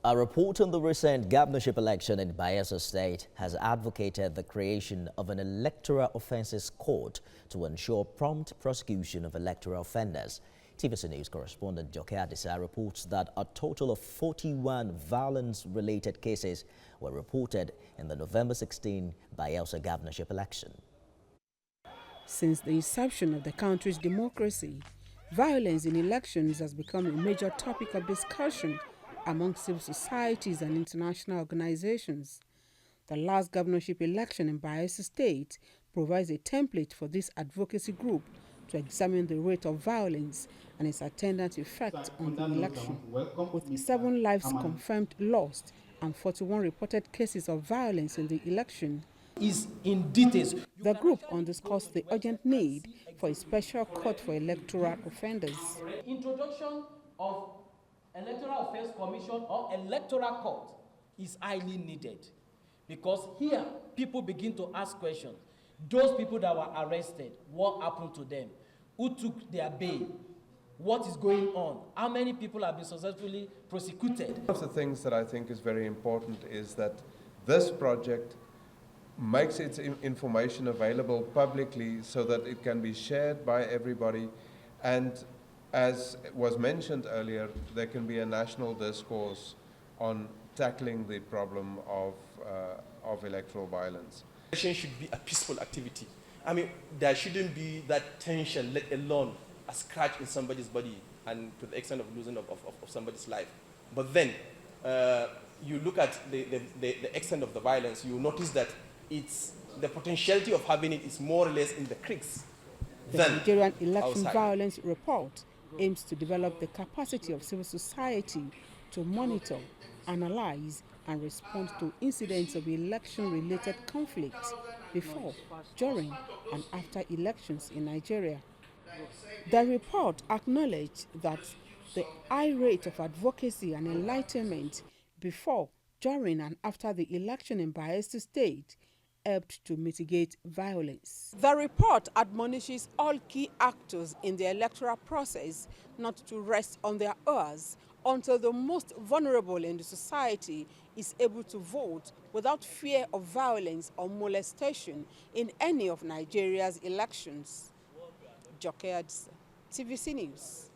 A report on the recent governorship election in Bayelsa State has advocated the creation of an electoral offences court to ensure prompt prosecution of electoral offenders. TVC News correspondent Joke Adisa reports that a total of 41 violence-related cases were reported in the November 16 Bayelsa governorship election. Since the inception of the country's democracy, violence in elections has become a major topic of discussion among civil societies and international organizations. The last governorship election in Bayelsa State provides a template for this advocacy group to examine the rate of violence and its attendant effect on the election. With 7 lives confirmed lost and 41 reported cases of violence in the election, is in details. The group underscores the urgent need for a special court for electoral offenders. Introduction of Electoral Affairs Commission or Electoral Court is highly needed, because here people begin to ask questions. Those people that were arrested, what happened to them? Who took their bail? What is going on? How many people have been successfully prosecuted? One of the things that I think is very important is that this project makes its information available publicly so that it can be shared by everybody, and as was mentioned earlier, there can be a national discourse on tackling the problem of electoral violence. Election should be a peaceful activity. I mean, there shouldn't be that tension, let alone a scratch in somebody's body and to the extent of losing of somebody's life. But then you look at the extent of the violence, you notice that it's the potentiality of having it is more or less in the creeks. The Nigerian Election outside. Violence Report aims to develop the capacity of civil society to monitor, analyze, and respond to incidents of election-related conflicts before, during, and after elections in Nigeria. The report acknowledged that the high rate of advocacy and enlightenment before, during, and after the election in Bayelsa State helped to mitigate violence. The report admonishes all key actors in the electoral process not to rest on their oars until the most vulnerable in the society is able to vote without fear of violence or molestation in any of Nigeria's elections. Joke Adisa, TVC News.